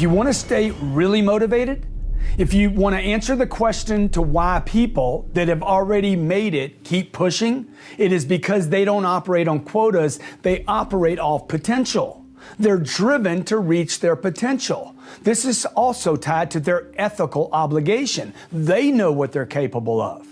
If you want to stay really motivated, if you want to answer the question to why people that have already made it keep pushing, it is because they don't operate on quotas, they operate off potential. They're driven to reach their potential. This is also tied to their ethical obligation. They know what they're capable of.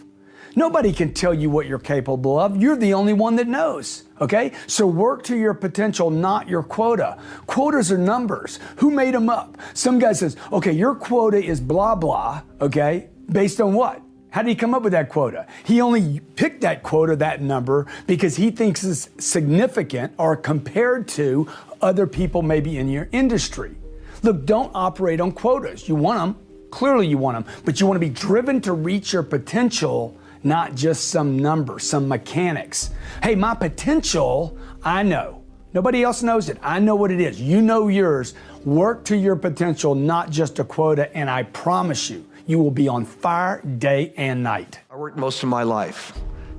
Nobody can tell you what you're capable of. You're the only one that knows, okay? So work to your potential, not your quota. Quotas are numbers. Who made them up? Some guy says, okay, your quota is blah, blah, okay? Based on what? How did he come up with that quota? He only picked that quota, that number, because he thinks it's significant or compared to other people maybe in your industry. Look, don't operate on quotas. You want them, clearly you want them, but you want to be driven to reach your potential, not just some number, some mechanics. Hey, my potential, I know. Nobody else knows it. I know what it is. You know yours. Work to your potential, not just a quota, and I promise you, you will be on fire day and night. I worked most of my life.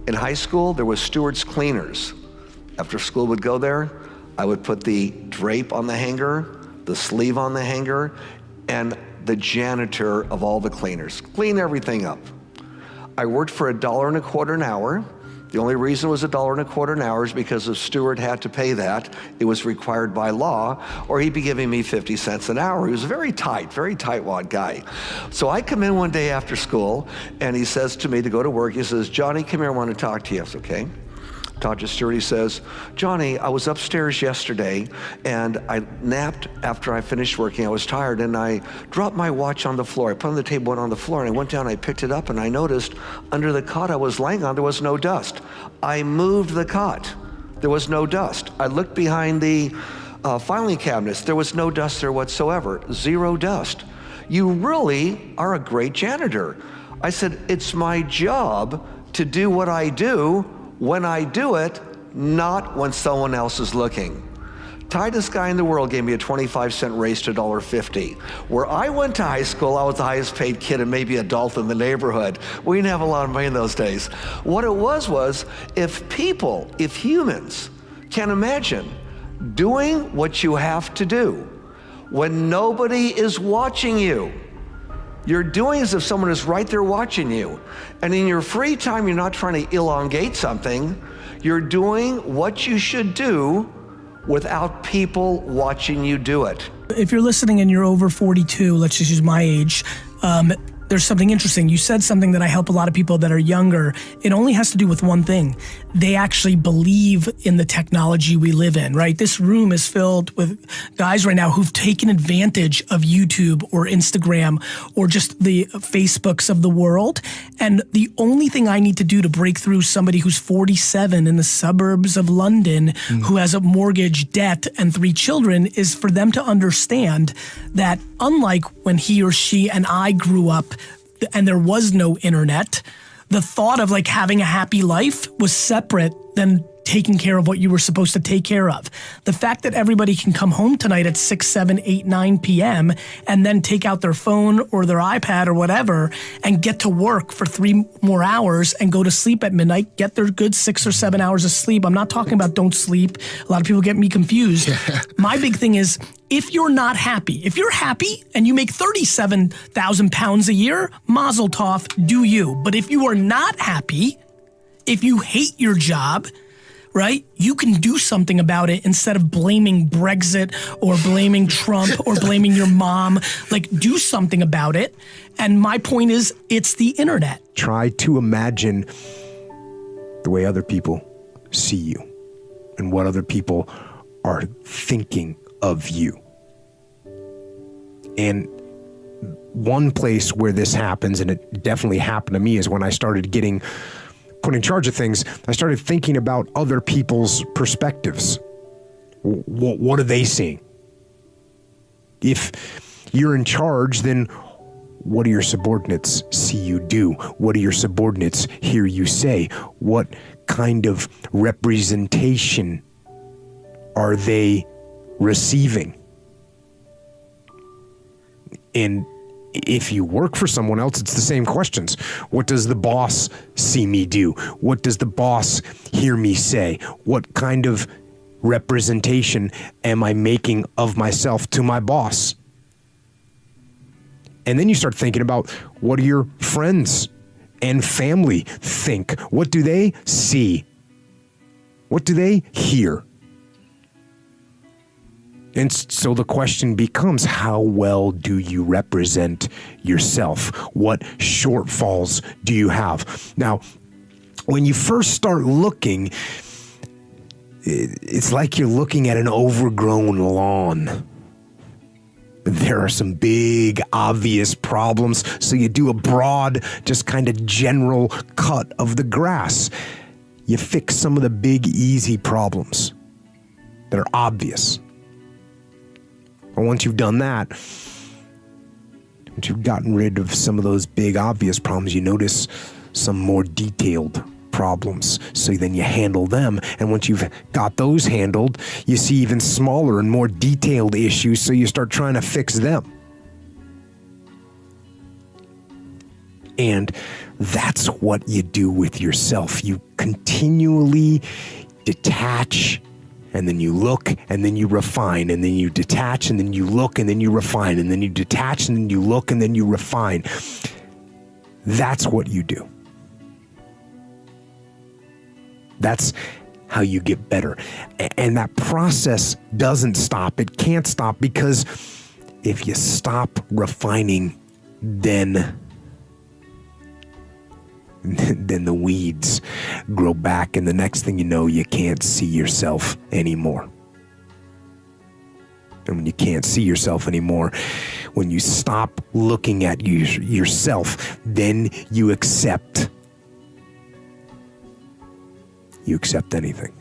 In high school, there was stewards cleaners. After school would go there, I would put the drape on the hanger, the sleeve on the hanger, and the janitor of all the cleaners. Clean everything up. I worked for $1.25 an hour. The only reason it was $1.25 an hour is because the steward had to pay that. It was required by law, or he'd be giving me 50 cents an hour. He was a very tightwad guy. So I come in one day after school, and he says to me to go to work, he says, Johnny, come here, I want to talk to you. I said, okay. Talk to steward, he says, Johnny, I was upstairs yesterday and I napped after I finished working. I was tired and I dropped my watch on the floor. I put it on the table, went on the floor, and I went down, I picked it up, and I noticed under the cot I was laying on, there was no dust. I moved the cot. There was no dust. I looked behind the filing cabinets. There was no dust there whatsoever. Zero dust. You really are a great janitor. I said, it's my job to do what I do when I do it, not when someone else is looking. Tightest guy in the world gave me a 25-cent raise to $1.50. Where I went to high school, I was the highest paid kid and maybe adult in the neighborhood. We didn't have a lot of money in those days. What it was if humans can imagine doing what you have to do when nobody is watching you, you're doing as if someone is right there watching you. And in your free time, you're not trying to elongate something. You're doing what you should do without people watching you do it. If you're listening and you're over 42, let's just use my age, there's something interesting. You said something that I help a lot of people that are younger. It only has to do with one thing. They actually believe in the technology we live in, right? This room is filled with guys right now who've taken advantage of YouTube or Instagram or just the Facebooks of the world. And the only thing I need to do to break through somebody who's 47 in the suburbs of London who has a mortgage, debt, and 3 children is for them to understand that unlike when he or she and I grew up and there was no internet, the thought of like having a happy life was separate than taking care of what you were supposed to take care of. The fact that everybody can come home tonight at 6, 7, 8, 9 p.m. and then take out their phone or their iPad or whatever and get to work for 3 more hours and go to sleep at midnight, get their good 6 or 7 hours of sleep. I'm not talking about don't sleep. A lot of people get me confused. My big thing is, if you're not happy, if you're happy and you make 37,000 pounds a year, mazel tov, do you. But if you are not happy, if you hate your job, right, you can do something about it instead of blaming Brexit or blaming Trump or blaming your mom. Like, do something about it. And my point is, it's the internet. Try to imagine the way other people see you and what other people are thinking of you. And one place where this happens, and it definitely happened to me, is when I started getting put in charge of things, I started thinking about other people's perspectives. What are they seeing? If you're in charge, then what do your subordinates see you do? What do your subordinates hear you say? What kind of representation are they receiving? And if you work for someone else, it's the same questions. What does the boss see me do? What does the boss hear me say? What kind of representation am I making of myself to my boss? And then you start thinking about, what do your friends and family think? What do they see? What do they hear? And so the question becomes, how well do you represent yourself? What shortfalls do you have? Now, when you first start looking, it's like you're looking at an overgrown lawn. There are some big, obvious problems, so you do a broad, just kind of general cut of the grass. You fix some of the big, easy problems that are obvious. And once you've done that, once you've gotten rid of some of those big, obvious problems, you notice some more detailed problems. So then you handle them. And once you've got those handled, you see even smaller and more detailed issues. So you start trying to fix them. And that's what you do with yourself. You continually detach, and then you look, and then you refine, and then you detach, and then you look, and then you refine, and then you detach, and then you look, and then you refine. That's what you do. That's how you get better. And that process doesn't stop. It can't stop, because if you stop refining, then the weeds grow back, and the next thing you know, you can't see yourself anymore. And when you can't see yourself anymore, when you stop looking at yourself, then you accept anything.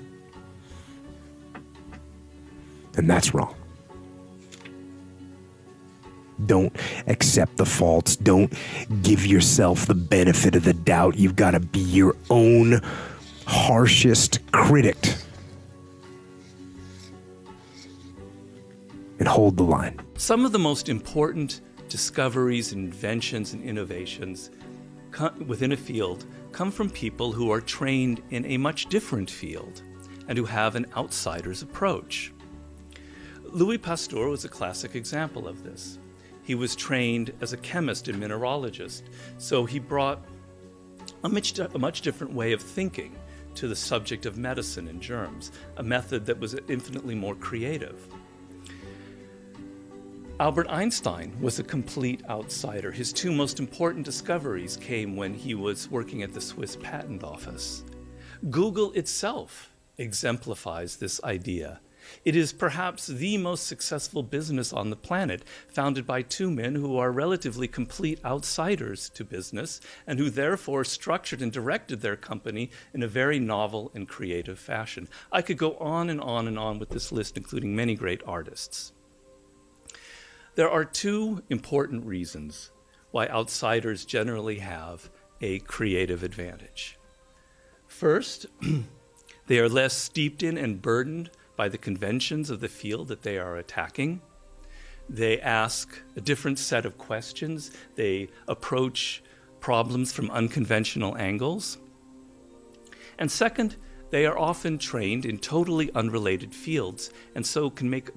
And that's wrong. Don't accept the faults. Don't give yourself the benefit of the doubt. You've got to be your own harshest critic and hold the line. Some of the most important discoveries, inventions, and innovations within a field come from people who are trained in a much different field and who have an outsider's approach. Louis Pasteur was a classic example of this. He was trained as a chemist and mineralogist, so he brought a much different way of thinking to the subject of medicine and germs, a method that was infinitely more creative. Albert Einstein was a complete outsider. His two most important discoveries came when he was working at the Swiss Patent Office. Google itself exemplifies this idea. It is perhaps the most successful business on the planet, founded by two men who are relatively complete outsiders to business and who therefore structured and directed their company in a very novel and creative fashion. I could go on and on and on with this list, including many great artists. There are two important reasons why outsiders generally have a creative advantage. First, they are less steeped in and burdened by the conventions of the field that they are attacking. They ask a different set of questions. They approach problems from unconventional angles. And second, they are often trained in totally unrelated fields, and so can make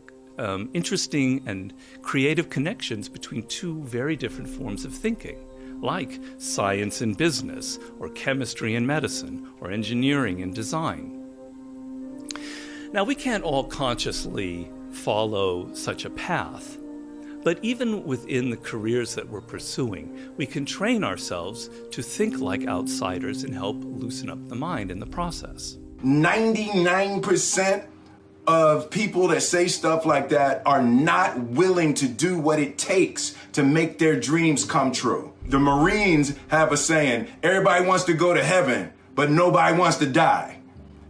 interesting and creative connections between two very different forms of thinking, like science and business, or chemistry and medicine, or engineering and design. Now, we can't all consciously follow such a path, but even within the careers that we're pursuing, we can train ourselves to think like outsiders and help loosen up the mind in the process. 99% of people that say stuff like that are not willing to do what it takes to make their dreams come true. The Marines have a saying, everybody wants to go to heaven, but nobody wants to die.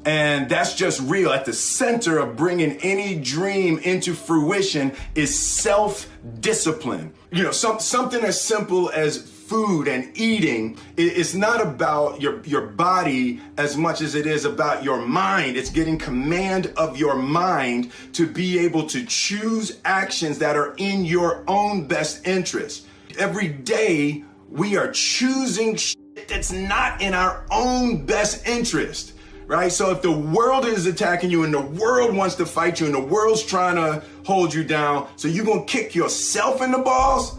And that's just real. At the center of bringing any dream into fruition is self-discipline. You know, something as simple as food and eating, it's not about your body as much as it is about your mind. It's getting command of your mind to be able to choose actions that are in your own best interest. Every day, we are choosing shit that's not in our own best interest. Right? So if the world is attacking you and the world wants to fight you and the world's trying to hold you down, so you're going to kick yourself in the balls?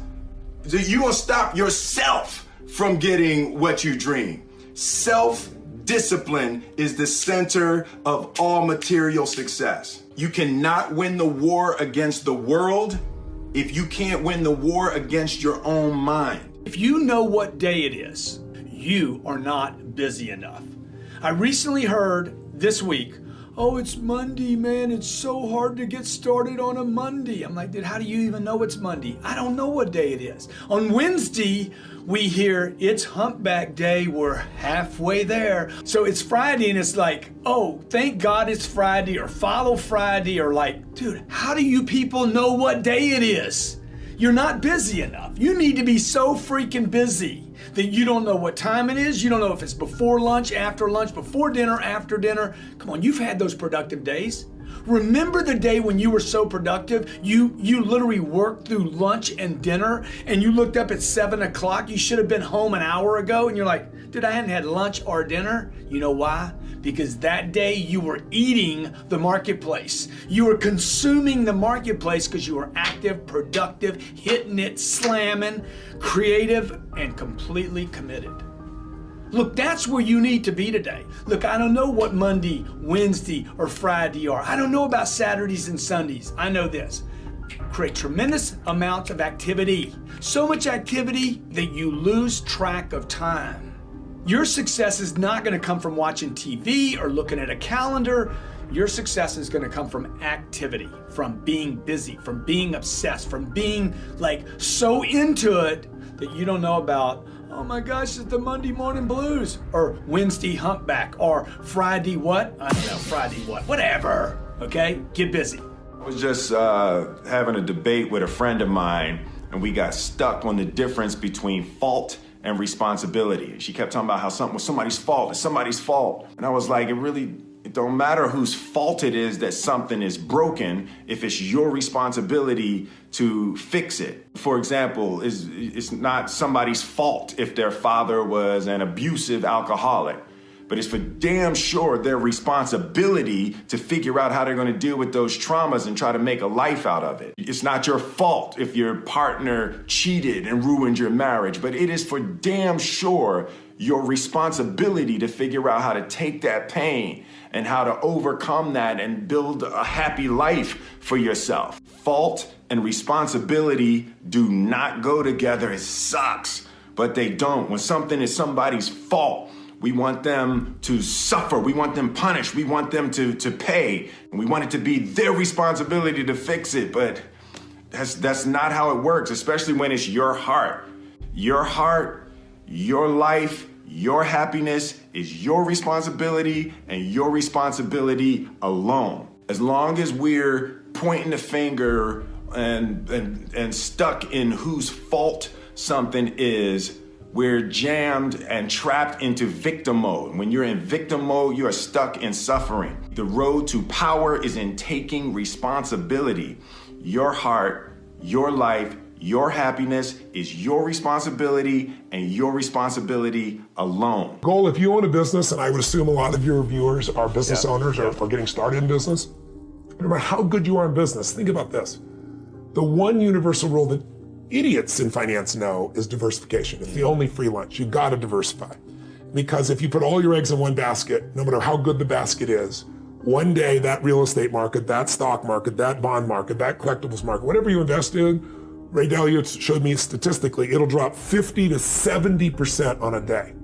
You're gonna stop yourself from getting what you dream. Self-discipline is the center of all material success. You cannot win the war against the world if you can't win the war against your own mind. If you know what day it is, you are not busy enough. I recently heard this week, oh, it's Monday, man. It's so hard to get started on a Monday. I'm like, dude, how do you even know it's Monday? I don't know what day it is. On Wednesday, we hear it's humpback day. We're halfway there. So it's Friday and it's like, oh, thank God it's Friday, or follow Friday, or like, dude, how do you people know what day it is? You're not busy enough. You need to be so freaking busy that you don't know what time it is. You don't know if it's before lunch, before dinner, after dinner. Come on, you've had those productive days. Remember the day when you were so productive, you literally worked through lunch and dinner, and you looked up at 7 o'clock. You should have been home an hour ago, and you're like, dude, I hadn't had lunch or dinner. You know why? Because that day you were eating the marketplace. You were consuming the marketplace because you were active, productive, hitting it, slamming, creative, and completely committed. Look, that's where you need to be today. Look, I don't know what Monday, Wednesday, or Friday are. I don't know about Saturdays and Sundays. I know this. Create tremendous amounts of activity. So much activity that you lose track of time. Your success is not going to come from watching TV or looking at a calendar. Your success is going to come from activity, from being busy, from being obsessed, from being like so into it that you don't know about, oh my gosh, it's the Monday morning blues, or Wednesday humpback, or Friday what? I don't know, Friday what? Whatever, okay? Get busy. I was just having a debate with a friend of mine, and we got stuck on the difference between fault and responsibility. She kept talking about how something was somebody's fault. It's somebody's fault. And I was like, it don't matter whose fault it is that something is broken if it's your responsibility to fix it. For example, it's not somebody's fault if their father was an abusive alcoholic, but it's for damn sure their responsibility to figure out how they're going to deal with those traumas and try to make a life out of it. It's not your fault if your partner cheated and ruined your marriage, but it is for damn sure your responsibility to figure out how to take that pain and how to overcome that and build a happy life for yourself. Fault and responsibility do not go together. It sucks, but they don't. When something is somebody's fault, we want them to suffer. We want them punished. We want them to pay. And we want it to be their responsibility to fix it. But that's not how it works, especially when it's your heart. Your heart, your life, your happiness is your responsibility and your responsibility alone. As long as we're pointing the finger and stuck in whose fault something is, we're jammed and trapped into victim mode. When you're in victim mode, you are stuck in suffering. The road to power is in taking responsibility. Your heart, your life, your happiness is your responsibility and your responsibility alone. Goal, if you own a business, and I would assume a lot of your viewers are business owners or getting started in business, no matter how good you are in business, think about this. The one universal rule that idiots in finance know is diversification. It's the only free lunch. You gotta diversify. Because if you put all your eggs in one basket, no matter how good the basket is, one day that real estate market, that stock market, that bond market, that collectibles market, whatever you invest in, Ray Dalio showed me statistically, it'll drop 50 to 70% on a day.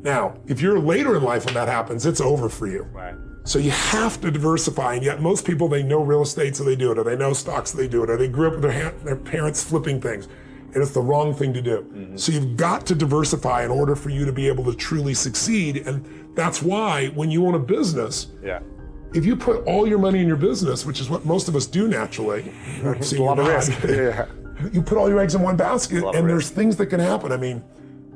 Now, if you're later in life when that happens, it's over for you. Right. So you have to diversify, and yet most people, they know real estate, so they do it, or they know stocks, so they do it, or they grew up with their parents flipping things, and it's the wrong thing to do. Mm-hmm. So you've got to diversify in order for you to be able to truly succeed, and that's why when you own a business, if you put all your money in your business, which is what most of us do naturally, a lot of risk. You put all your eggs in one basket, and there's things that can happen. I mean,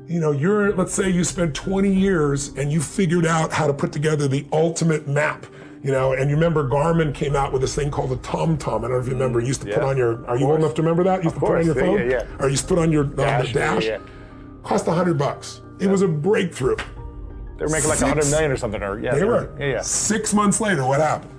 you know, let's say you spent 20 years and you figured out how to put together the ultimate map, you know, and you remember Garmin came out with this thing called the TomTom. I don't know if you remember, you used to put on your, are you old enough to remember that? You used to put on your phone? Or you used to put on your dash? Cost $100. It was a breakthrough. They were making like $100 million or something, or they were. 6 months later, what happened?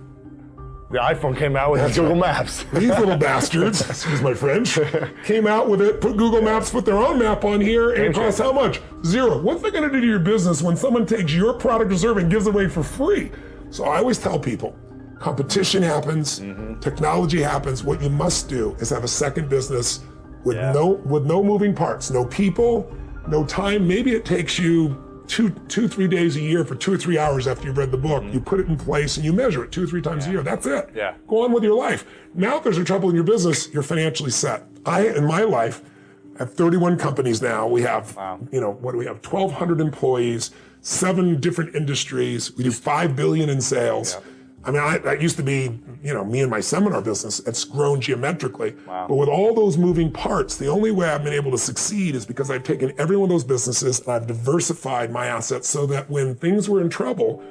the iPhone came out with Google Maps. These little bastards, excuse my French, came out with it, put Google Maps, put their own map on here, and it costs how much? $0. What's that gonna do to your business when someone takes your product or service and gives it away for free? So I always tell people, competition happens, technology happens. What you must do is have a second business with no moving parts, no people, no time. Maybe it takes you 3 days a year for 2 or 3 hours after you've read the book. You put it in place and you measure it 2 or 3 times a year. That's it. Go on with your life. Now if there's a trouble in your business, you're financially set. In my life, I have 31 companies now. We have, what do we have? 1,200 employees, 7 different industries. We do $5 billion in sales. I mean, that used to be, me and my seminar business. It's grown geometrically. But with all those moving parts, the only way I've been able to succeed is because I've taken every one of those businesses and I've diversified my assets so that when things were in trouble,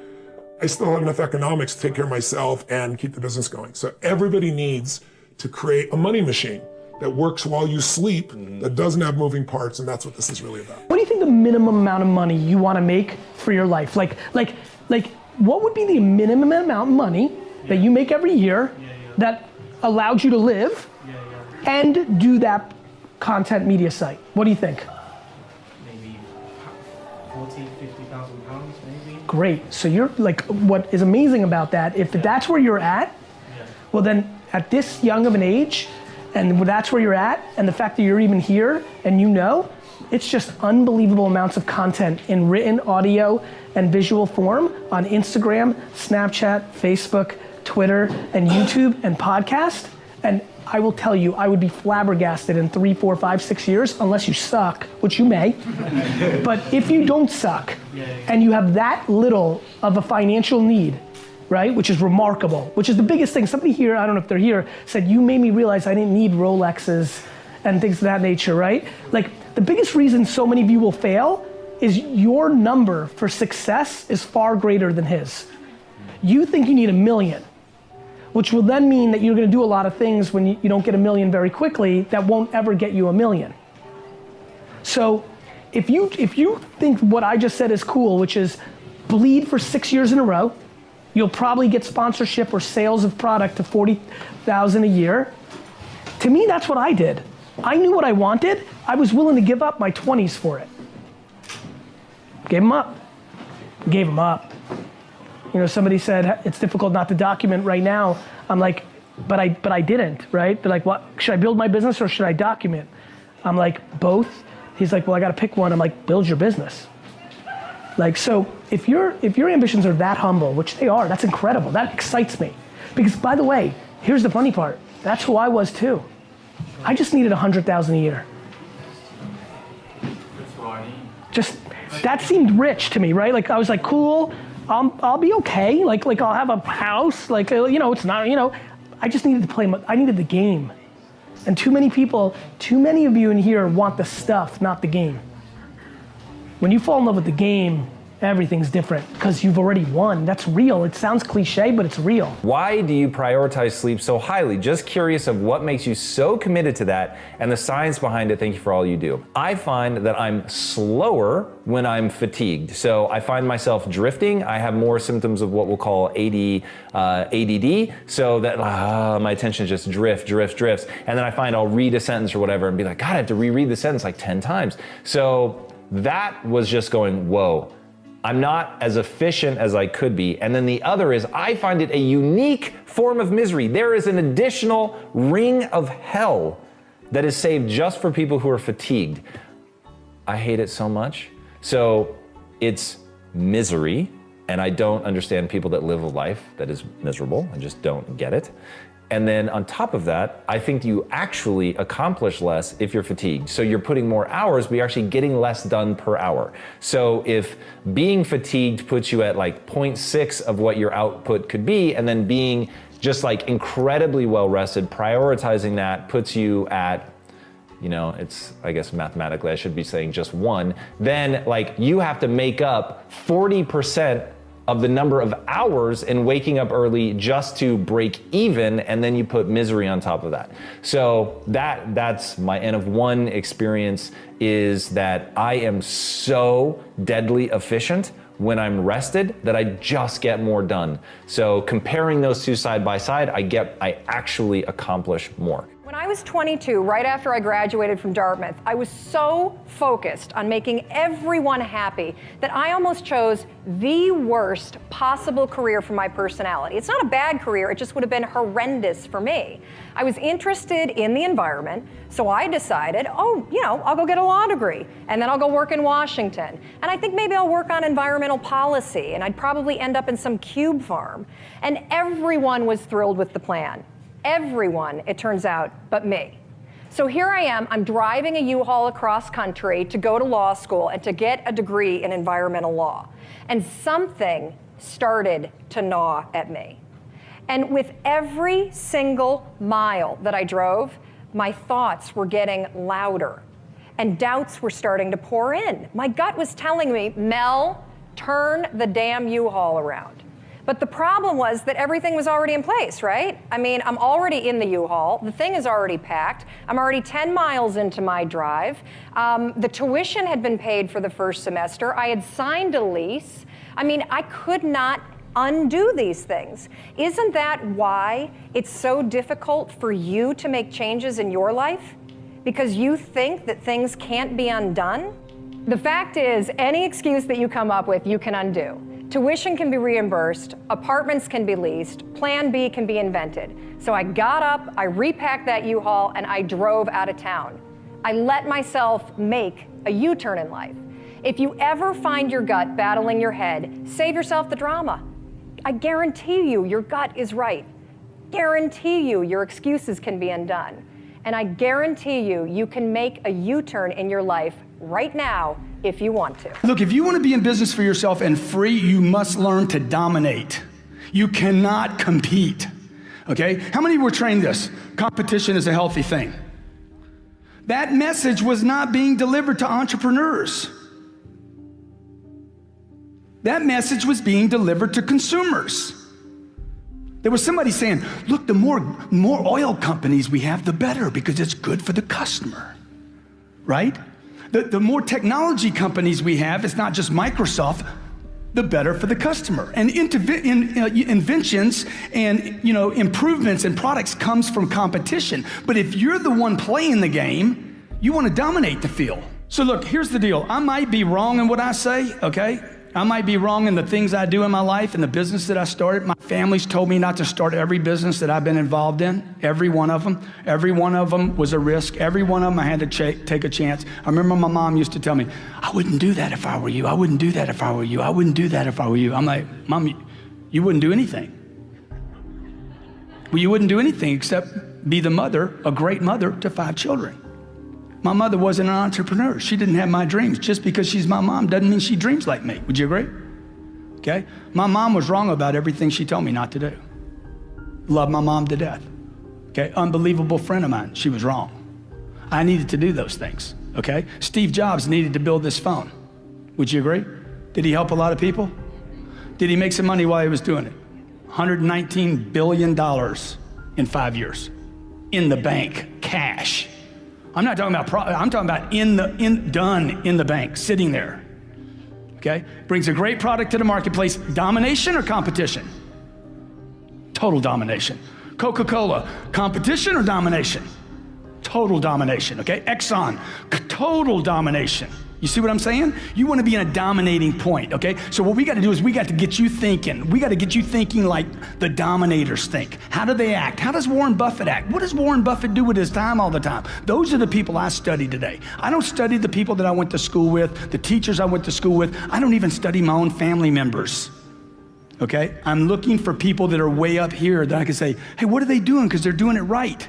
I still had enough economics to take care of myself and keep the business going. So everybody needs to create a money machine that works while you sleep, that doesn't have moving parts, and that's what this is really about. What do you think the minimum amount of money you want to make for your life? Like, what would be the minimum amount of money that you make every year that allowed you to live and do that content media site? What do you think? Maybe 40,000, 50,000 pounds, maybe. Great. So you're like, what is amazing about that, if that's where you're at, well then at this young of an age, and that's where you're at, and the fact that you're even here and it's just unbelievable amounts of content in written, audio, and visual form on Instagram, Snapchat, Facebook, Twitter, and YouTube, and podcast. And I will tell you, I would be flabbergasted in 3, 4, 5, 6 years, unless you suck, which you may. But if you don't suck, and you have that little of a financial need, right, which is remarkable, which is the biggest thing. Somebody here, I don't know if they're here, said, you made me realize I didn't need Rolexes and things of that nature, right? Like, the biggest reason so many of you will fail is your number for success is far greater than his. You think you need 1 million, which will then mean that you're gonna do a lot of things when you don't get 1 million very quickly that won't ever get you 1 million. So if you think what I just said is cool, which is bleed for 6 years in a row, you'll probably get sponsorship or sales of product to 40,000 a year. To me, that's what I did. I knew what I wanted. I was willing to give up my 20s for it. Gave them up. Gave them up. Somebody said, it's difficult not to document right now. I'm like, but I didn't, right? They're like, what, should I build my business or should I document? I'm like, both. He's like, well, I gotta pick one. I'm like, build your business. Like, so if your ambitions are that humble, which they are, that's incredible. That excites me. Because by the way, here's the funny part. That's who I was too. I just needed 100,000 a year. Just, that seemed rich to me, right? Like, I was like, cool, I'll be okay. Like I'll have a house, it's not, I just needed to play, I needed the game. And too many of you in here want the stuff, not the game. When you fall in love with the game, everything's different because you've already won. That's real. It sounds cliche, but it's real. Why do you prioritize sleep so highly? Just curious of what makes you so committed to that and the science behind it. Thank you for all you do. I find that I'm slower when I'm fatigued. So I find myself drifting. I have more symptoms of what we'll call ADD. So that my attention just drifts. And then I find I'll read a sentence or whatever and be like, God, I have to reread the sentence like 10 times. So that was just going, whoa. I'm not as efficient as I could be. And then the other is I find it a unique form of misery. There is an additional ring of hell that is saved just for people who are fatigued. I hate it so much. So it's misery, and I don't understand people that live a life that is miserable. I just don't get it. And then on top of that, I think you actually accomplish less if you're fatigued. So you're putting more hours, but you're actually getting less done per hour. So if being fatigued puts you at like 0.6 of what your output could be, and then being just like incredibly well rested, prioritizing that puts you at, it's, I guess mathematically I should be saying just 1, then like you have to make up 40% of the number of hours in waking up early just to break even, and then you put misery on top of that. So that's my N of 1 experience, is that I am so deadly efficient when I'm rested that I just get more done. So comparing those two side by side, I actually accomplish more. When I was 22, right after I graduated from Dartmouth, I was so focused on making everyone happy that I almost chose the worst possible career for my personality. It's not a bad career, it just would have been horrendous for me. I was interested in the environment, so I decided, I'll go get a law degree, and then I'll go work in Washington. And I think maybe I'll work on environmental policy, and I'd probably end up in some cube farm. And everyone was thrilled with the plan. Everyone, it turns out, but me. So here I am, I'm driving a U-Haul across country to go to law school and to get a degree in environmental law. And something started to gnaw at me. And with every single mile that I drove, my thoughts were getting louder and doubts were starting to pour in. My gut was telling me, Mel, turn the damn U-Haul around. But the problem was that everything was already in place, right? I mean, I'm already in the U-Haul. The thing is already packed. I'm already 10 miles into my drive. The tuition had been paid for the first semester. I had signed a lease. I mean, I could not undo these things. Isn't that why it's so difficult for you to make changes in your life? Because you think that things can't be undone? The fact is, any excuse that you come up with, you can undo. Tuition can be reimbursed, apartments can be leased, Plan B can be invented. So I got up, I repacked that U-Haul, and I drove out of town. I let myself make a U-turn in life. If you ever find your gut battling your head, save yourself the drama. I guarantee you your gut is right. Guarantee you your excuses can be undone. And I guarantee you you can make a U-turn in your life right now if you want to. Look, if you want to be in business for yourself and free, you must learn to dominate. You cannot compete, okay? How many were trained this? Competition is a healthy thing. That message was not being delivered to entrepreneurs. That message was being delivered to consumers. There was somebody saying, look, the more oil companies we have, the better, because it's good for the customer, right? The more technology companies we have, it's not just Microsoft, the better for the customer. And inventions and improvements in products comes from competition. But if you're the one playing the game, you want to dominate the field. So look, here's the deal. I might be wrong in what I say, okay? I might be wrong in the things I do in my life and the business that I started. My family's told me not to start every business that I've been involved in, every one of them. Every one of them was a risk. Every one of them I had to take a chance. I remember my mom used to tell me, I wouldn't do that if I were you. I wouldn't do that if I were you. I wouldn't do that if I were you. I'm like, Mom, you wouldn't do anything. Well, you wouldn't do anything except be the mother, a great mother to 5 children. My mother wasn't an entrepreneur. She didn't have my dreams. Just because she's my mom doesn't mean she dreams like me. Would you agree? Okay? My mom was wrong about everything she told me not to do. Love my mom to death. Okay? Unbelievable friend of mine. She was wrong. I needed to do those things. Okay? Steve Jobs needed to build this phone. Would you agree? Did he help a lot of people? Did he make some money while he was doing it? $119 billion in 5 years. In the bank, cash. I'm not talking about I'm talking about done in the bank, sitting there. Okay? Brings a great product to the marketplace. Domination or competition? Total domination. Coca-Cola, competition or domination? Total domination, okay? Exxon, total domination. You see what I'm saying? You want to be in a dominating point, okay? So what we got to do is we got to get you thinking. We got to get you thinking like the dominators think. How do they act? How does Warren Buffett act? What does Warren Buffett do with his time all the time? Those are the people I study today. I don't study the people that I went to school with, the teachers I went to school with. I don't even study my own family members, okay? I'm looking for people that are way up here that I can say, hey, what are they doing? Because they're doing it right.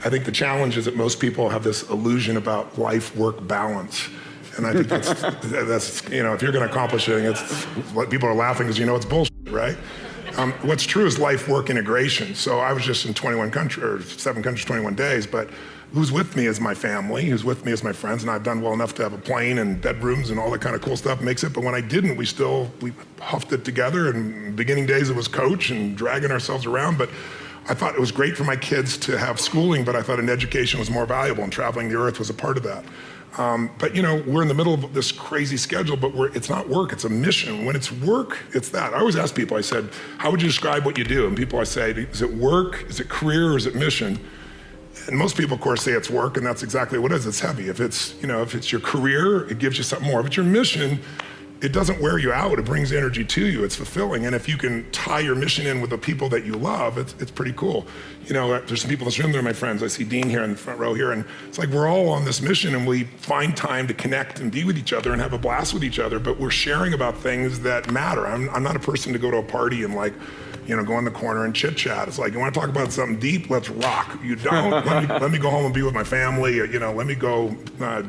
I think the challenge is that most people have this illusion about life-work balance. And I think that's if you're going to accomplish anything, it's what people are laughing because it's bullshit, right? What's true is life-work integration. So I was just in 7 countries, 21 days, but who's with me is my family, who's with me is my friends, and I've done well enough to have a plane and bedrooms and all that kind of cool stuff makes it. But when I didn't, we huffed it together. And beginning days it was coach and dragging ourselves around. But I thought it was great for my kids to have schooling, but I thought an education was more valuable, and traveling the earth was a part of that. But we're in the middle of this crazy schedule, but it's not work, it's a mission. When it's work, it's that. I always ask people, I said, how would you describe what you do? And people, I say, is it work, is it career, or is it mission? And most people, of course, say it's work, and that's exactly what it is. It's heavy. If it's your career, it gives you something more. If it's your mission, it doesn't wear you out. It brings energy to you. It's fulfilling. And if you can tie your mission in with the people that you love, it's pretty cool. There's some people in this room, they're my friends. I see Dean here in the front row here, and it's like we're all on this mission, and we find time to connect and be with each other and have a blast with each other, but we're sharing about things that matter. I'm not a person to go to a party and go in the corner and chit chat. It's like, you want to talk about something deep? Let's rock. You don't? let me go home and be with my family. Let me go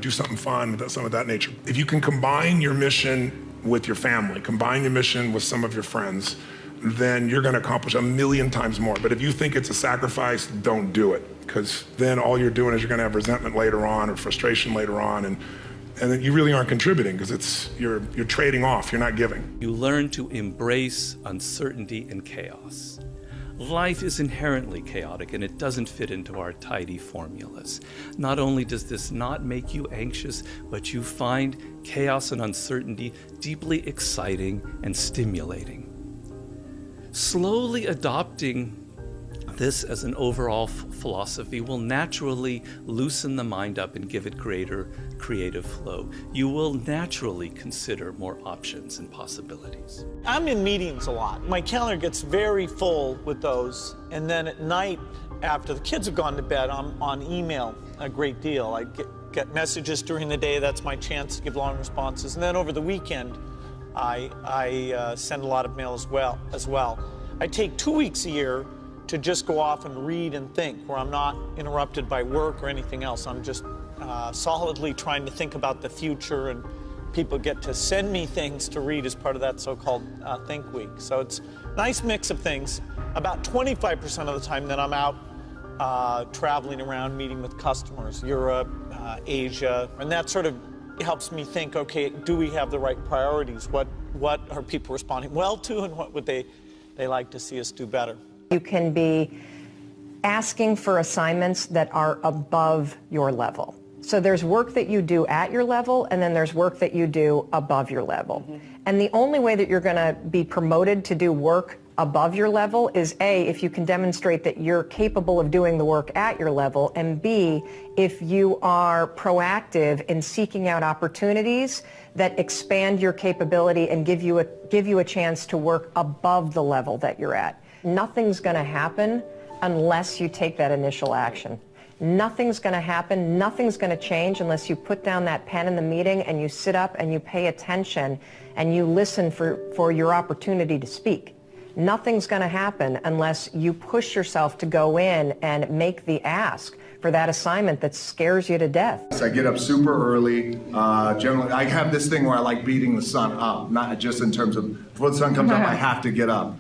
do something fun, something of that nature. If you can combine your mission with your family, combine your mission with some of your friends, then you're going to accomplish 1,000,000 times more. But if you think it's a sacrifice, don't do it, because then all you're doing is you're going to have resentment later on or frustration later on, and then you really aren't contributing, because you're trading off, you're not giving. You learn to embrace uncertainty and chaos. Life is inherently chaotic, and it doesn't fit into our tidy formulas. Not only does this not make you anxious, but you find chaos and uncertainty deeply exciting and stimulating. Slowly adopting this as an overall philosophy will naturally loosen the mind up and give it greater creative flow. You will naturally consider more options and possibilities. I'm in meetings a lot. My calendar gets very full with those. And then at night, after the kids have gone to bed, I'm on email a great deal. I get messages during the day. That's my chance to give long responses. And then over the weekend, I send a lot of mail as well. I take 2 weeks a year to just go off and read and think, where I'm not interrupted by work or anything else. I'm just solidly trying to think about the future, and people get to send me things to read as part of that so-called Think Week. So it's a nice mix of things. About 25% of the time that I'm out traveling around, meeting with customers, Europe, Asia, and that sort of helps me think, okay, do we have the right priorities? What are people responding well to, and what would they like to see us do better? You can be asking for assignments that are above your level. So there's work that you do at your level, and then there's work that you do above your level. Mm-hmm. And the only way that you're going to be promoted to do work above your level is A, if you can demonstrate that you're capable of doing the work at your level, and B, if you are proactive in seeking out opportunities that expand your capability and give you a chance to work above the level that you're at. Nothing's going to happen unless you take that initial action. Nothing's going to happen, nothing's going to change unless you put down that pen in the meeting and you sit up and you pay attention and you listen for your opportunity to speak. Nothing's going to happen unless you push yourself to go in and make the ask for that assignment that scares you to death. I get up super early. Generally, I have this thing where I like beating the sun up, not just in terms of before the sun comes up, I have to get up.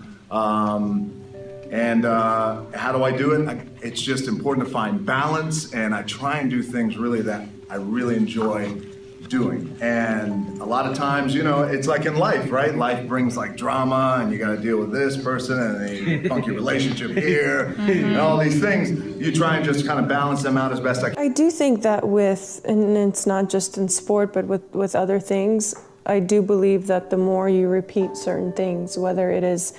And how do I do it? It's just important to find balance, and I try and do things really that I really enjoy doing. And a lot of times, it's like in life, right? Life brings like drama, and you got to deal with this person and a funky relationship here, and all these things. You try and just kind of balance them out as best I can. I do think that and it's not just in sport, but with other things, I do believe that the more you repeat certain things, whether it is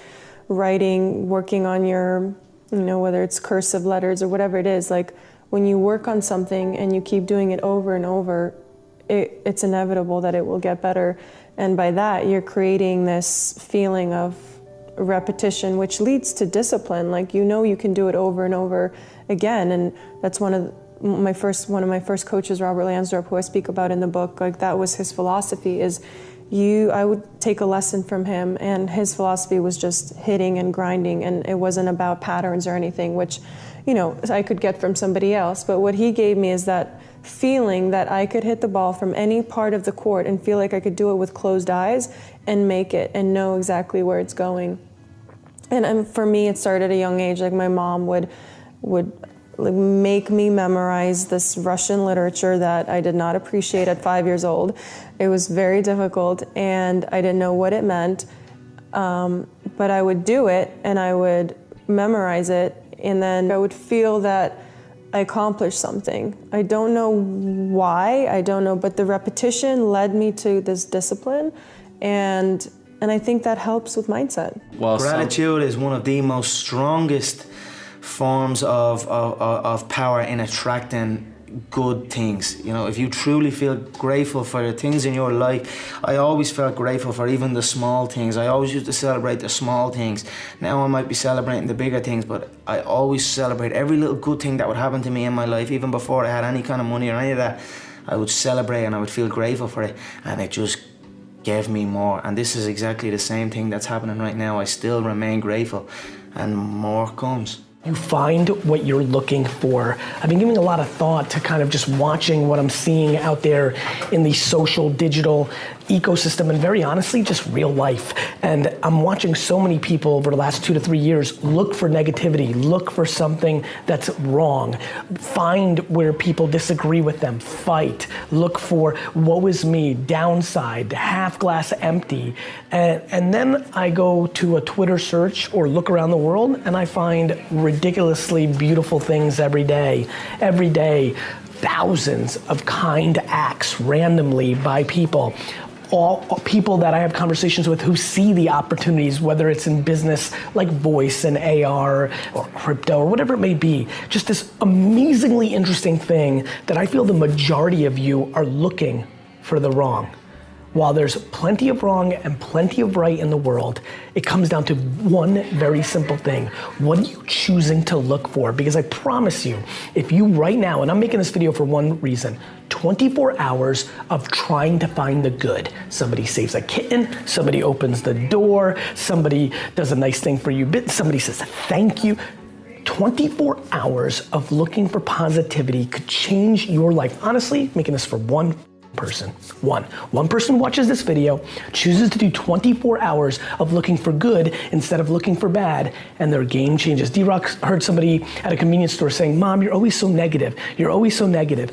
writing, working on your, whether it's cursive letters or whatever it is, like when you work on something and you keep doing it over and over, it's inevitable that it will get better. And by that, you're creating this feeling of repetition, which leads to discipline. Like, you can do it over and over again. And that's one of my first coaches, Robert Lansdorp, who I speak about in the book. Like, that was his philosophy, is I would take a lesson from him, and his philosophy was just hitting and grinding, and it wasn't about patterns or anything, which, I could get from somebody else. But what he gave me is that feeling that I could hit the ball from any part of the court and feel like I could do it with closed eyes and make it and know exactly where it's going. And for me, it started at a young age. Like, my mom would make me memorize this Russian literature that I did not appreciate at 5 years old. It was very difficult, and I didn't know what it meant, but I would do it, and I would memorize it And then I would feel that I accomplished something. I don't know why, I don't know, but the repetition led me to this discipline, and I think that helps with mindset. Well, gratitude is one of the most strongest forms of power in attracting good things. You know, if you truly feel grateful for the things in your life, I always felt grateful for even the small things. I always used to celebrate the small things. Now I might be celebrating the bigger things, but I always celebrate every little good thing that would happen to me in my life. Even before I had any kind of money or any of that, I would celebrate and I would feel grateful for it, and it just gave me more. And this is exactly the same thing that's happening right now. I still remain grateful, and more comes. You find what you're looking for. I've been giving a lot of thought to kind of just watching what I'm seeing out there in the social, digital ecosystem, and very honestly, just real life. And I'm watching so many people over the last 2 to 3 years look for negativity, look for something that's wrong, find where people disagree with them, fight, look for woe is me, downside, half glass empty. And then I go to a Twitter search or look around the world and I find ridiculously beautiful things every day. Every day, thousands of kind acts randomly by people. All people that I have conversations with who see the opportunities, whether it's in business like voice and AR or crypto or whatever it may be. Just this amazingly interesting thing that I feel the majority of you are looking for the wrong. While there's plenty of wrong and plenty of right in the world, it comes down to one very simple thing. What are you choosing to look for? Because I promise you, if you right now, and I'm making this video for one reason, 24 hours of trying to find the good. Somebody saves a kitten, somebody opens the door, somebody does a nice thing for you, somebody says thank you. 24 hours of looking for positivity could change your life. Honestly, making this for one person. One person watches this video, chooses to do 24 hours of looking for good instead of looking for bad, and their game changes. D-Rock heard somebody at a convenience store saying, "Mom, you're always so negative. You're always so negative."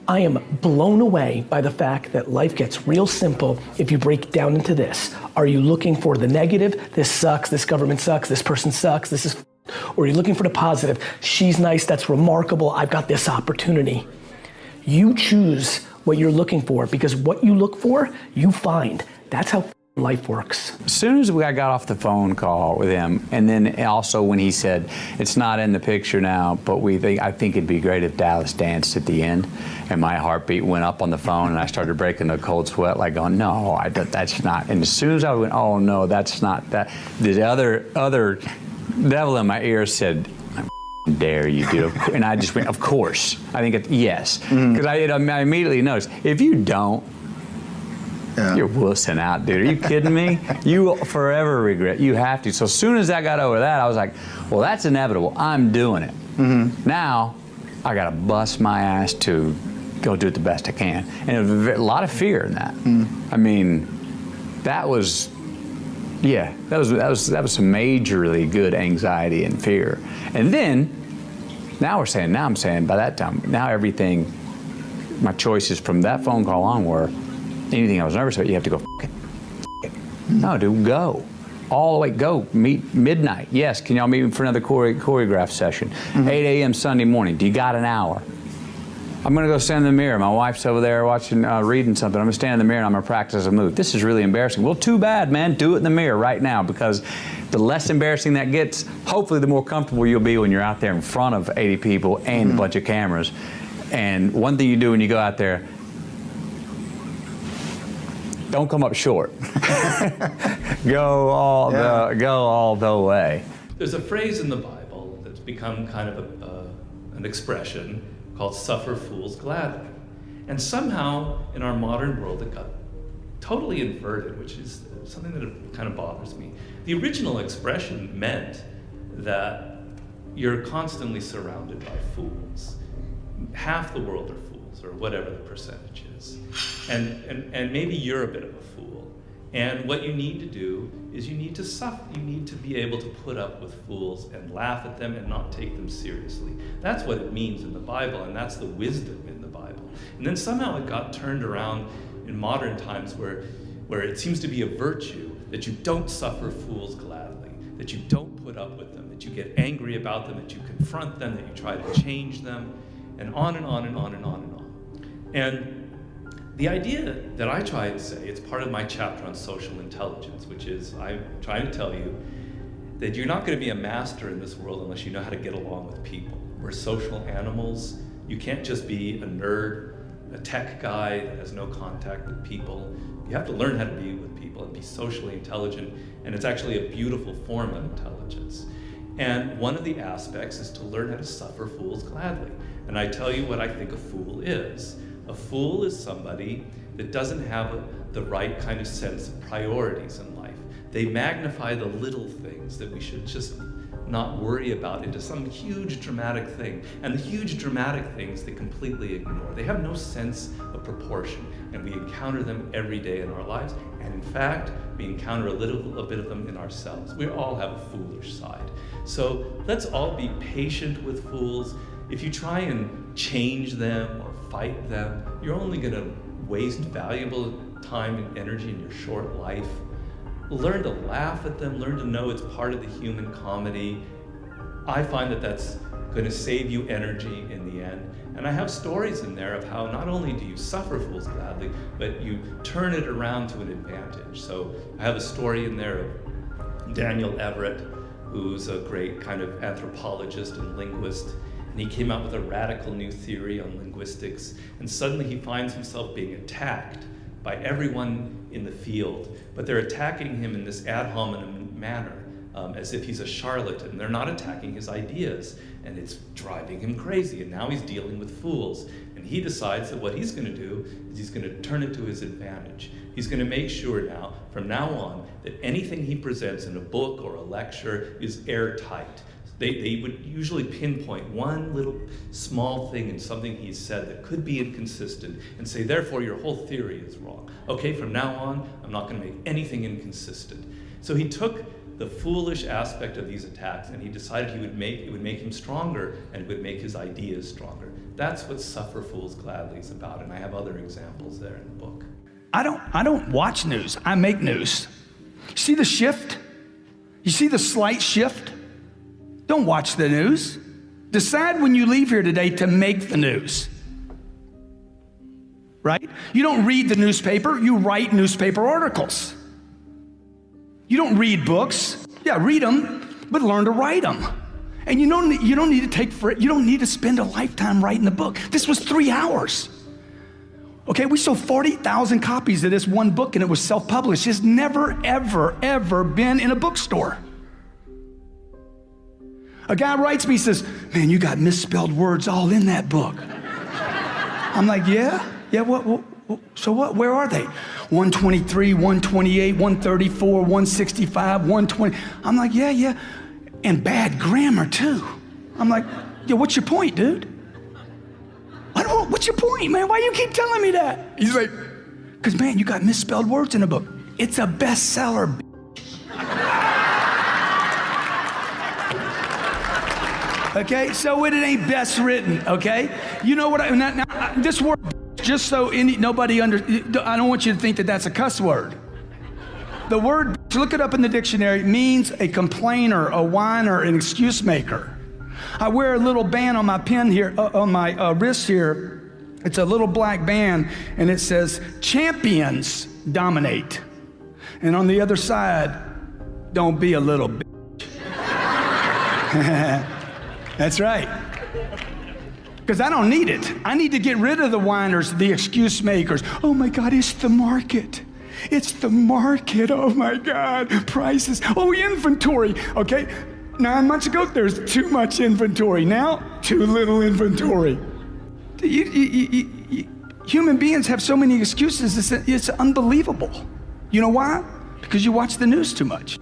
I am blown away by the fact that life gets real simple if you break it down into this. Are you looking for the negative? This sucks, this government sucks, this person sucks, this is or are you looking for the positive? She's nice, that's remarkable, I've got this opportunity. You choose what you're looking for, because what you look for, you find. That's how life works. As soon as I got off the phone call with him, and then also when he said, it's not in the picture now, but I think it'd be great if Dallas danced at the end, and my heartbeat went up on the phone, and I started breaking a cold sweat, like going, no, that's not. And as soon as I went, oh no, that's not that, the other devil in my ear said, dare you do, and I just went, of course. I think yes, because I immediately noticed, if you don't, you're wussing out, dude. Are you kidding me? You will forever regret. You have to. So as soon as I got over that, I was like, well, that's inevitable. I'm doing it. Now, I got to bust my ass to go do it the best I can, and a lot of fear in that. I mean, that was. Yeah, that was some majorly good anxiety and fear. And then, now I'm saying by that time, now everything, my choices from that phone call on were, anything I was nervous about, you have to go, f it. No, dude, go. All the way, go, meet midnight. Yes, can y'all meet me for another choreograph session? 8 a.m. Sunday morning, do you got an hour? I'm gonna go stand in the mirror. My wife's over there watching, reading something. I'm gonna stand in the mirror and I'm gonna practice a move. This is really embarrassing. Well, too bad, man. Do it in the mirror right now, because the less embarrassing that gets, hopefully the more comfortable you'll be when you're out there in front of 80 people and a bunch of cameras. And one thing you do when you go out there, don't come up short. Go all the way. There's a phrase in the Bible that's become kind of an expression called "suffer fools gladly," and somehow in our modern world it got totally inverted, which is something that kind of bothers me. The original expression meant that you're constantly surrounded by fools. Half the world are fools, or whatever the percentage is, and maybe you're a bit of a fool. And what you need to do is you need to suffer. You need to be able to put up with fools and laugh at them and not take them seriously. That's what it means in the Bible, and that's the wisdom in the Bible. And then somehow it got turned around in modern times where it seems to be a virtue that you don't suffer fools gladly, that you don't put put up with them, that you get angry about them, that you confront them, that you try to change them, and on and on and on and on and on. And the idea that I try to say, it's part of my chapter on social intelligence, which is I'm trying to tell you that you're not going to be a master in this world unless you know how to get along with people. We're social animals. You can't just be a nerd, a tech guy that has no contact with people. You have to learn how to be with people and be socially intelligent, and it's actually a beautiful form of intelligence. And one of the aspects is to learn how to suffer fools gladly. And I tell you what I think a fool is. A fool is somebody that doesn't have the right kind of sense of priorities in life. They magnify the little things that we should just not worry about into some huge dramatic thing. And the huge dramatic things they completely ignore. They have no sense of proportion, and we encounter them every day in our lives. And in fact, we encounter a bit of them in ourselves. We all have a foolish side. So let's all be patient with fools. If you try and change them or fight them, you're only going to waste valuable time and energy in your short life. Learn to laugh at them, learn to know it's part of the human comedy. I find that that's going to save you energy in the end. And I have stories in there of how not only do you suffer fools gladly, but you turn it around to an advantage. So I have a story in there of Daniel Everett, who's a great kind of anthropologist and linguist. And he came out with a radical new theory on linguistics. And suddenly he finds himself being attacked by everyone in the field, but they're attacking him in this ad hominem manner, as if he's a charlatan. They're not attacking his ideas, and it's driving him crazy, and now he's dealing with fools. And he decides that what he's going to do is he's going to turn it to his advantage. He's going to make sure now, from now on, that anything he presents in a book or a lecture is airtight. They would usually pinpoint one little small thing in something he said that could be inconsistent and say, therefore, your whole theory is wrong. Okay, from now on, I'm not going to make anything inconsistent. So he took the foolish aspect of these attacks and he decided it would make him stronger and it would make his ideas stronger. That's what Suffer Fools Gladly is about, and I have other examples there in the book. I don't watch news. I make news. See the shift? You see the slight shift? Don't watch the news. Decide when you leave here today to make the news. Right? You don't read the newspaper, you write newspaper articles. You don't read books. Yeah, read them, but learn to write them. And you don't need to spend a lifetime writing the book. This was 3 hours. Okay, we sold 40,000 copies of this one book and it was self-published. It's never, ever, ever been in a bookstore. A guy writes me, he says, man, you got misspelled words all in that book. I'm like, yeah, so what, where are they? 123, 128, 134, 165, 120. I'm like, yeah, and bad grammar too. I'm like, yeah, what's your point, dude? What's your point, man? Why you keep telling me that? He's like, because man, you got misspelled words in a book. It's a bestseller, Okay, so it ain't best written, okay? You know what, this word, just so nobody I don't want you to think that that's a cuss word. The word, look it up in the dictionary, means a complainer, a whiner, an excuse maker. I wear a little band on my pen here, on my wrist here. It's a little black band, and it says, champions dominate. And on the other side, don't be a little bitch. That's right. Because I don't need it. I need to get rid of the whiners, the excuse makers. Oh my God, it's the market. It's the market. Oh my God, prices. Oh, inventory. Okay, 9 months ago, there's too much inventory. Now, too little inventory. Human beings have so many excuses, it's unbelievable. You know why? Because you watch the news too much.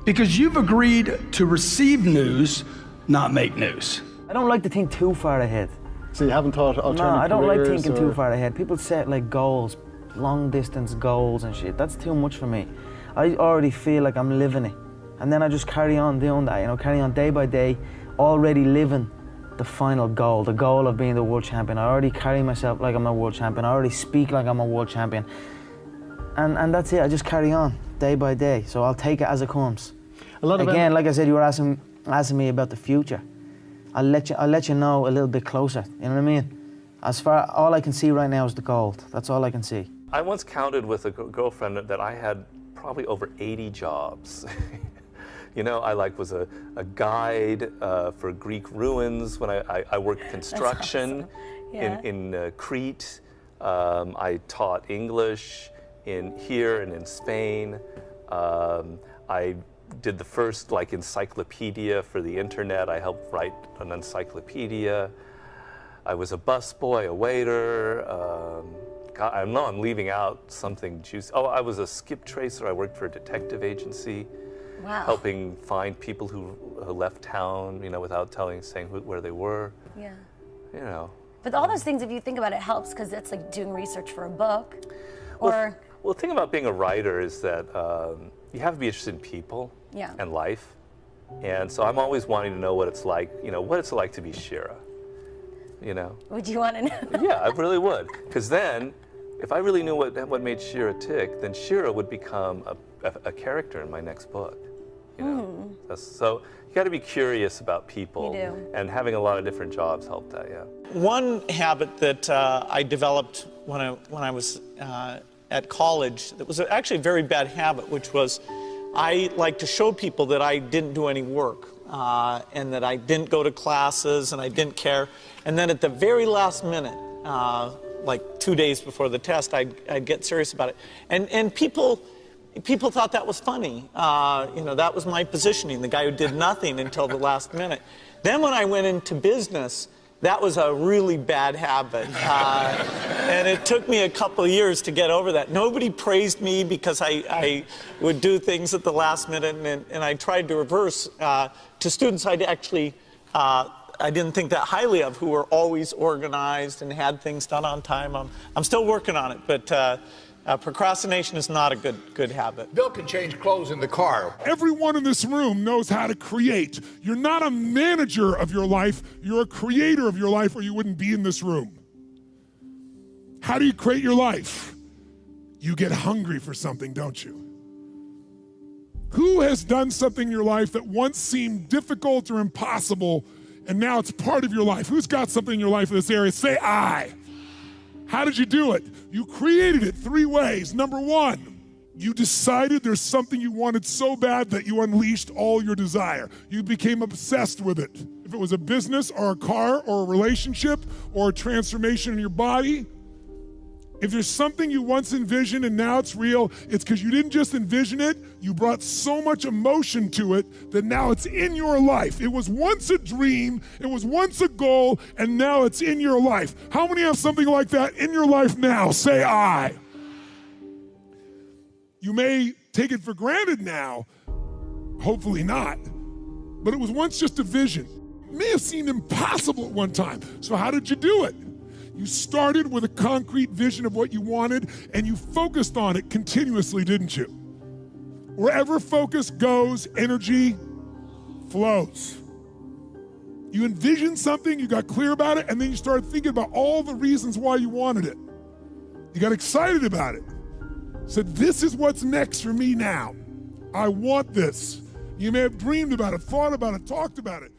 Because you've agreed to receive news, not make news. I don't like to think too far ahead. So you haven't thought alternative careers? No, I don't like thinking too far ahead. People set like goals, long distance goals and shit. That's too much for me. I already feel like I'm living it. And then I just carry on doing that, carry on day by day, already living the final goal, the goal of being the world champion. I already carry myself like I'm a world champion. I already speak like I'm a world champion. And that's it, I just carry on day by day. So I'll take it as it comes. again, like I said, you were asking me about the future. I'll let you know a little bit closer. You know what I mean? As far, all I can see right now is the gold. That's all I can see. I once counted with a girlfriend that I had probably over 80 jobs. You know, I was a guide for Greek ruins when I worked construction. Awesome. Yeah. in Crete. I taught English here and in Spain. I did the first encyclopedia for the internet. I helped write an encyclopedia. I was a busboy, a waiter. God, I know I'm leaving out something juicy. Oh, I was a skip tracer. I worked for a detective agency. Wow. Helping find people who left town, without saying where they were. Yeah. But all those things, if you think about it, helps because it's like doing research for a book. Or well, the thing about being a writer is that you have to be interested in people and life. And so I'm always wanting to know what it's like, what it's like to be Shira. Would you want to know? Yeah, I really would. Because then, if I really knew what made Shira tick, then Shira would become a character in my next book. So you got to be curious about people. You do. And having a lot of different jobs helped that, yeah. One habit that I developed when I was at college, that was actually a very bad habit, which was I like to show people that I didn't do any work and that I didn't go to classes and I didn't care. And then at the very last minute, like 2 days before the test, I'd get serious about it. And people thought that was funny. That was my positioning, the guy who did nothing until the last minute. Then when I went into business, that was a really bad habit. And it took me a couple of years to get over that. Nobody praised me because I would do things at the last minute, and I tried to reverse to students I didn't think that highly of, who were always organized and had things done on time. I'm still working on it, but procrastination is not a good habit. Bill can change clothes in the car. Everyone in this room knows how to create. You're not a manager of your life, you're a creator of your life, or you wouldn't be in this room. How do you create your life? You get hungry for something, don't you? Who has done something in your life that once seemed difficult or impossible, and now it's part of your life? Who's got something in your life in this area? Say I. How did you do it? You created it 3 ways. Number 1, you decided there's something you wanted so bad that you unleashed all your desire. You became obsessed with it. If it was a business or a car or a relationship or a transformation in your body, if there's something you once envisioned and now it's real, it's because you didn't just envision it, you brought so much emotion to it that now it's in your life. It was once a dream, it was once a goal, and now it's in your life. How many have something like that in your life now? Say I. You may take it for granted now, hopefully not, but it was once just a vision. It may have seemed impossible at one time. So how did you do it? You started with a concrete vision of what you wanted, and you focused on it continuously, didn't you? Wherever focus goes, energy flows. You envisioned something, you got clear about it, and then you started thinking about all the reasons why you wanted it. You got excited about it. Said, this is what's next for me now. I want this. You may have dreamed about it, thought about it, talked about it.